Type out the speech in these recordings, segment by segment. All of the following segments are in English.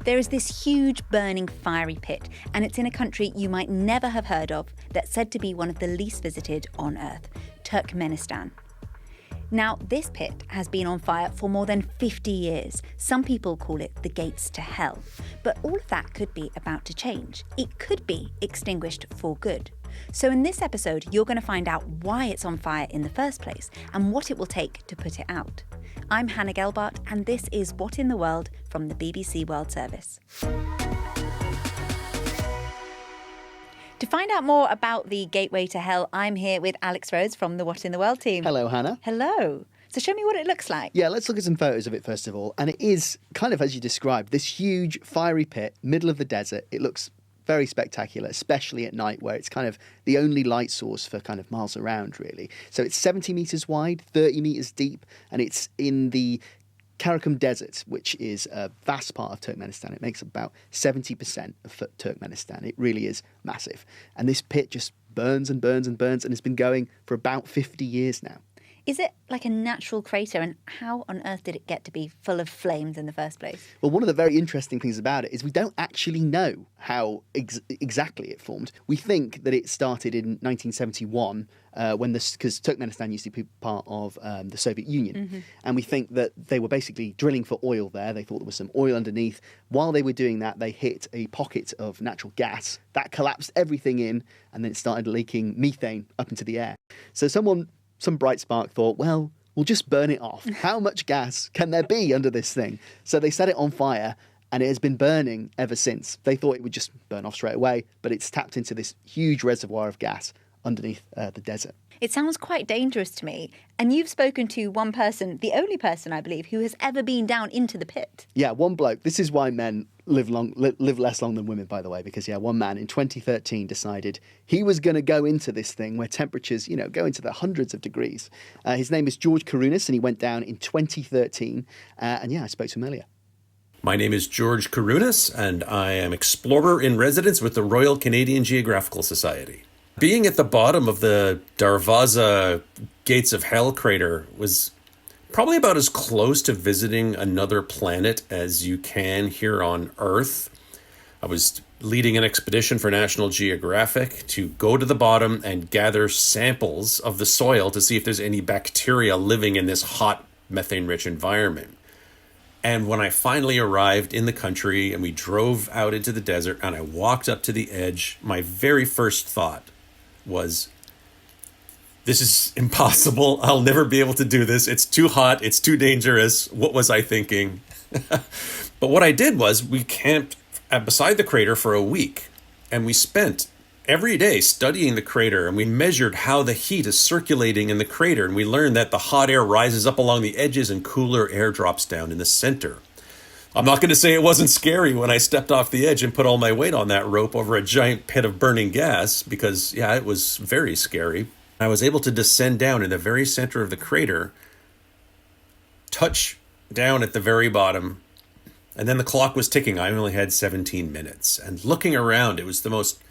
There is this huge burning fiery pit, and it's in a country you might never have heard of that's said to be one of the least visited on Earth, Turkmenistan. Now, this pit has been on fire for more than 50 years. Some people call it the gates to hell. But all of that could be about to change. It could be extinguished for good. So in this episode, you're going to find out why it's on fire in the first place and what it will take to put it out. I'm Hannah Gelbart, and this is What in the World from the BBC World Service. To find out more about the Gateway to Hell, I'm here with Alex Rhodes from the What in the World team. Hello, Hannah. Hello. So show me what it looks like. Yeah, let's look at some photos of it first of all. And it is kind of as you described, this huge fiery pit, middle of the desert. It looks very spectacular, especially at night where it's kind of the only light source for kind of miles around, really. So it's 70 metres wide, 30 metres deep, and it's in the Karakum Desert, which is a vast part of Turkmenistan. It makes about 70% of Turkmenistan. It really is massive. And this pit just burns and burns and burns, and it's been going for about 50 years now. Is it like a natural crater, and how on earth did it get to be full of flames in the first place? Well, one of the very interesting things about it is we don't actually know how exactly it formed. We think that it started in 1971 because Turkmenistan used to be part of the Soviet Union. And we think that they were basically drilling for oil there. They thought there was some oil underneath. While they were doing that, they hit a pocket of natural gas. That collapsed everything in, and then it started leaking methane up into the air. So some bright spark thought, well, we'll just burn it off. How much gas can there be under this thing? So they set it on fire, and it has been burning ever since. They thought it would just burn off straight away, but it's tapped into this huge reservoir of gas underneath the desert. It sounds quite dangerous to me. And you've spoken to one person, the only person, I believe, who has ever been down into the pit. Yeah, one bloke. This is why men live less long than women, by the way, because, one man in 2013 decided he was going to go into this thing where temperatures, go into the hundreds of degrees. His name is George Karounis, and he went down in 2013. I spoke to him earlier. My name is George Karounis, and I am explorer in residence with the Royal Canadian Geographical Society. Being at the bottom of the Darvaza Gates of Hell crater was probably about as close to visiting another planet as you can here on Earth. I was leading an expedition for National Geographic to go to the bottom and gather samples of the soil to see if there's any bacteria living in this hot, methane-rich environment. And when I finally arrived in the country and we drove out into the desert and I walked up to the edge, my very first thought was, this is impossible. I'll never be able to do this. It's too hot. It's too dangerous. What was I thinking? But what I did was we camped beside the crater for a week, and we spent every day studying the crater, and we measured how the heat is circulating in the crater, and we learned that the hot air rises up along the edges and cooler air drops down in the center. I'm not going to say it wasn't scary when I stepped off the edge and put all my weight on that rope over a giant pit of burning gas, because, it was very scary. I was able to descend down in the very center of the crater, touch down at the very bottom, and then the clock was ticking. I only had 17 minutes. And looking around, it was the most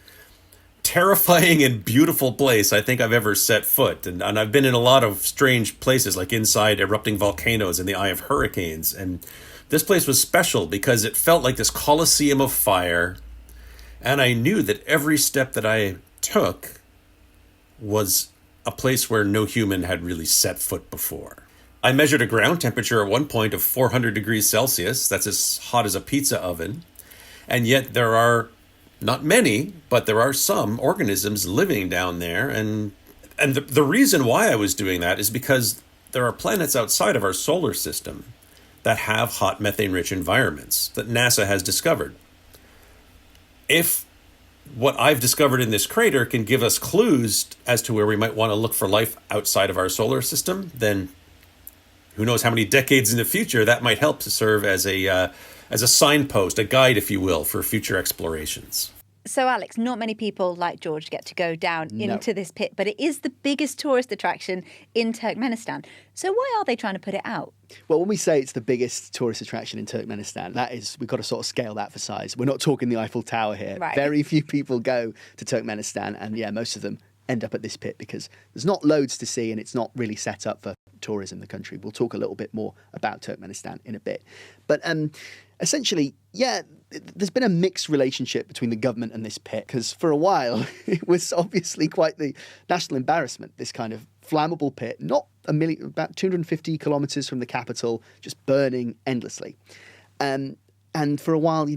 terrifying and beautiful place I think I've ever set foot. And I've been in a lot of strange places, like inside erupting volcanoes in the eye of hurricanes. And this place was special because it felt like this coliseum of fire. And I knew that every step that I took was a place where no human had really set foot before. I measured a ground temperature at one point of 400 degrees Celsius. That's as hot as a pizza oven. And yet there are not many, but there are some organisms living down there. And the reason why I was doing that is because there are planets outside of our solar system that have hot methane-rich environments that NASA has discovered. If what I've discovered in this crater can give us clues as to where we might want to look for life outside of our solar system, then who knows how many decades in the future that might help to serve as a signpost, a guide, if you will, for future explorations. So, Alex, not many people like George get to go down into this pit, but it is the biggest tourist attraction in Turkmenistan. So why are they trying to put it out? Well, when we say it's the biggest tourist attraction in Turkmenistan, we've got to sort of scale that for size. We're not talking the Eiffel Tower here. Right. Very few people go to Turkmenistan, and most of them end up at this pit because there's not loads to see and it's not really set up for tourism in the country. We'll talk a little bit more about Turkmenistan in a bit. But essentially, Yeah, there's been a mixed relationship between the government and this pit, because for a while it was obviously quite the national embarrassment, this kind of flammable pit, not a million, about 250 kilometres from the capital, just burning endlessly. And for a while, they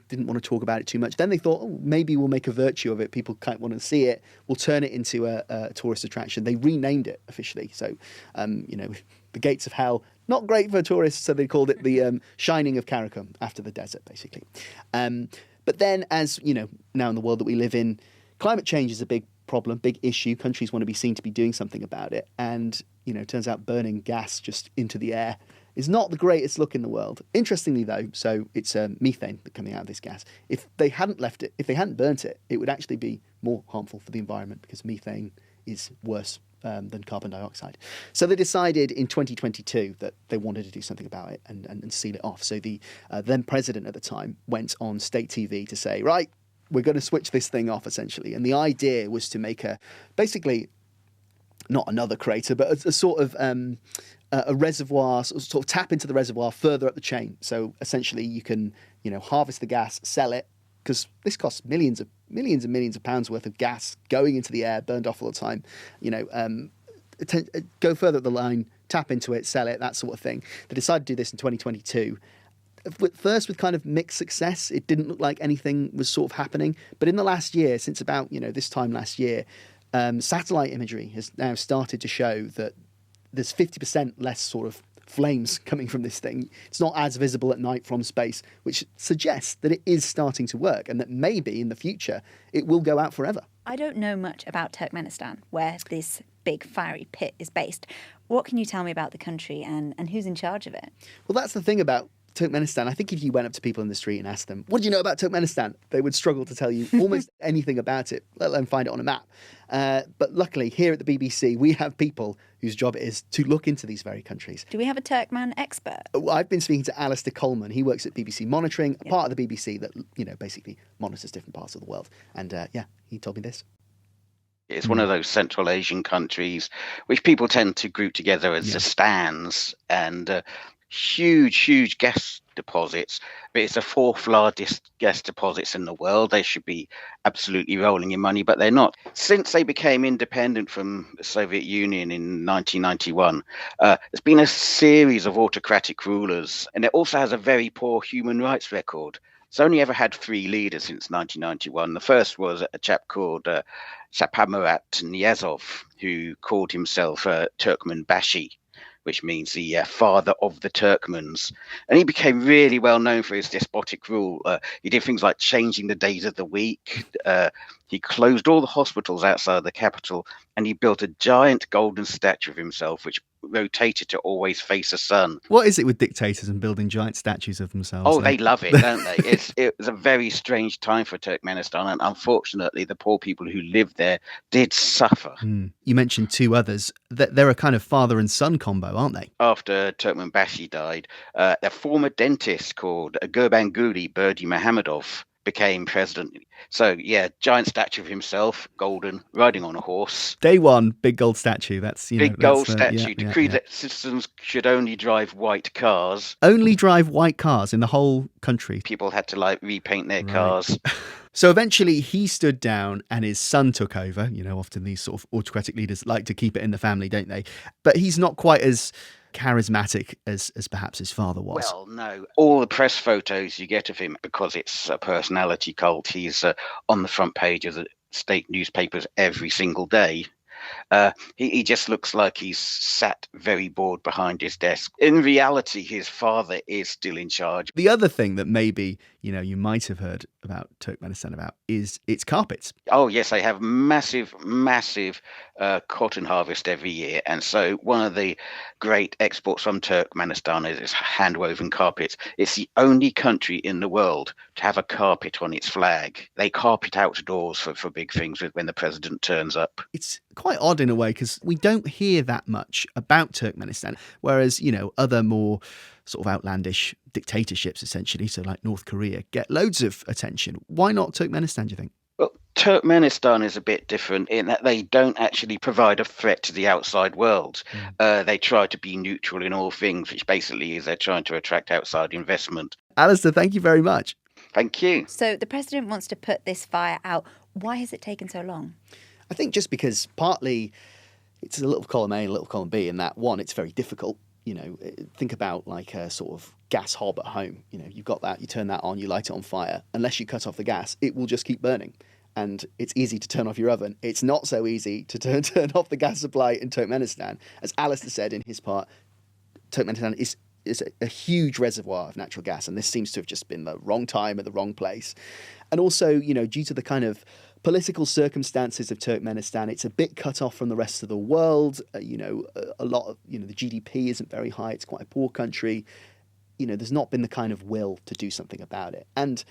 didn't want to talk about it too much. Then they thought, oh, maybe we'll make a virtue of it. People kind of want to see it. We'll turn it into a tourist attraction. They renamed it officially. So, the Gates of Hell, not great for tourists, so they called it the Shining of Karakum, after the desert, basically. But then, as now in the world that we live in, climate change is a big problem, big issue. Countries want to be seen to be doing something about it. And, it turns out burning gas just into the air is not the greatest look in the world. Interestingly, though, so it's methane coming out of this gas. If they hadn't burnt it, it would actually be more harmful for the environment, because methane is worse than carbon dioxide. So they decided in 2022 that they wanted to do something about it and seal it off. So the then president at the time went on state TV to say, right, we're going to switch this thing off, essentially. And the idea was to make basically not another crater, but a sort of a reservoir, sort of tap into the reservoir further up the chain. So essentially you can, harvest the gas, sell it, because this costs millions and millions of pounds worth of gas going into the air, burned off all the time. Go further up the line, tap into it, sell it, that sort of thing. They decided to do this in 2022. First, with kind of mixed success. It didn't look like anything was sort of happening. But in the last year, since about this time last year, satellite imagery has now started to show that there's 50% less sort of flames coming from this thing. It's not as visible at night from space, which suggests that it is starting to work, and that maybe in the future it will go out forever. I don't know much about Turkmenistan, where this big fiery pit is based. What can you tell me about the country and who's in charge of it? Well, that's the thing about Turkmenistan. I think if you went up to people in the street and asked them, what do you know about Turkmenistan? They would struggle to tell you almost anything about it, let alone find it on a map. But luckily, here at the BBC, we have people whose job it is to look into these very countries. Do we have a Turkmen expert? I've been speaking to Alistair Coleman. He works at BBC Monitoring, a part of the BBC that, basically monitors different parts of the world. And he told me this. It's one of those Central Asian countries which people tend to group together as the stands, and huge gas deposits. But it's the fourth largest gas deposits in the world. They should be absolutely rolling in money, but they're not. Since they became independent from the Soviet Union in 1991, there's been a series of autocratic rulers, and it also has a very poor human rights record. It's only ever had 3 leaders since 1991. The first was a chap called Saparmurat Niyazov, who called himself Turkmenbashi, which means the father of the Turkmens. And he became really well known for his despotic rule. He did things like changing the days of the week. He closed all the hospitals outside the capital, and he built a giant golden statue of himself, which rotated to always face the sun. What is it with dictators and building giant statues of themselves? Oh, they love it, don't they? It was a very strange time for Turkmenistan, and unfortunately, the poor people who lived there did suffer. You mentioned 2 others. They're a kind of father and son combo, aren't they? After Turkmenbashi died, their former dentist called Gurbanguly Berdimuhamedov became president. So, giant statue of himself, golden, riding on a horse. Day one, big gold statue. That's big gold statue. Decreed that citizens should only drive white cars. Only drive white cars in the whole country. People had to repaint their cars. So eventually he stood down and his son took over. Often these sort of autocratic leaders like to keep it in the family, don't they? But he's not quite as charismatic as perhaps his father was. Well, no. All the press photos you get of him, because it's a personality cult, he's on the front page of the state newspapers every single day. He just looks like he's sat very bored behind his desk. In reality, his father is still in charge. The other thing that maybe, you might have heard about Turkmenistan about is its carpets. Oh, yes, they have massive cotton harvest every year. And so one of the great exports from Turkmenistan is hand-woven carpets. It's the only country in the world to have a carpet on its flag. They carpet outdoors for big things when the president turns up. It's quite odd in a way, because we don't hear that much about Turkmenistan, whereas, other more sort of outlandish dictatorships, essentially, so like North Korea, get loads of attention. Why not Turkmenistan, do you think? Well, Turkmenistan is a bit different in that they don't actually provide a threat to the outside world. They try to be neutral in all things, which basically is they're trying to attract outside investment. Alistair, thank you very much. Thank you. So the president wants to put this fire out. Why has it taken so long? I think just because partly it's a little column A and a little column B, and that one, it's very difficult. You know, think about like a sort of gas hob at home. You know, you've got that, you turn that on, you light it on fire. Unless you cut off the gas, it will just keep burning. And it's easy to turn off your oven. It's not so easy to turn off the gas supply in Turkmenistan. As Alistair said in his part, Turkmenistan is a huge reservoir of natural gas, and this seems to have just been the wrong time at the wrong place. And also, you know, due to the kind of political circumstances of Turkmenistan, it's a bit cut off from the rest of the world. A lot of, the GDP isn't very high. It's quite a poor country. You know, there's not been the kind of will to do something about it. And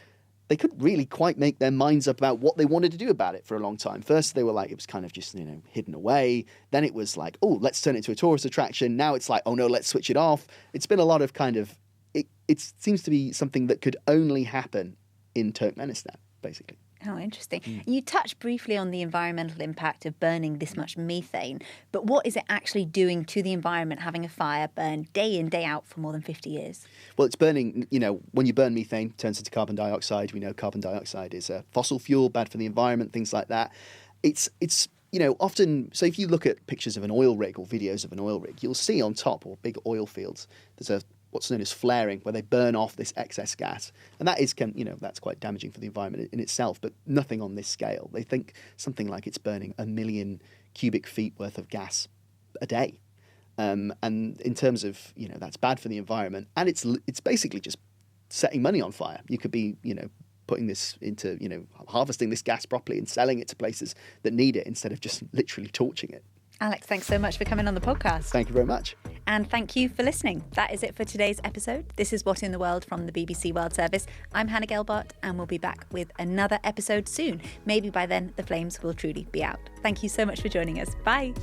they couldn't really quite make their minds up about what they wanted to do about it for a long time. First, they were like, it was kind of just, hidden away. Then it was like, oh, let's turn it into a tourist attraction. Now it's like, oh no, let's switch it off. It's been a lot of kind of, it seems to be something that could only happen in Turkmenistan, basically. Oh, interesting. You touched briefly on the environmental impact of burning this much methane, but what is it actually doing to the environment having a fire burn day in, day out for more than 50 years? Well, it's burning, when you burn methane, it turns into carbon dioxide. We know carbon dioxide is a fossil fuel, bad for the environment, things like that. It's often, so if you look at pictures of an oil rig or videos of an oil rig, you'll see on top, or big oil fields, there's what's known as flaring, where they burn off this excess gas. And that is, that's quite damaging for the environment in itself, but nothing on this scale. They think something like it's burning 1 million cubic feet worth of gas a day. And in terms of, that's bad for the environment. And it's basically just setting money on fire. You could be, putting this into, harvesting this gas properly and selling it to places that need it instead of just literally torching it. Alex, thanks so much for coming on the podcast. Thank you very much. And thank you for listening. That is it for today's episode. This is What in the World from the BBC World Service. I'm Hannah Gelbart, and we'll be back with another episode soon. Maybe by then the flames will truly be out. Thank you so much for joining us. Bye.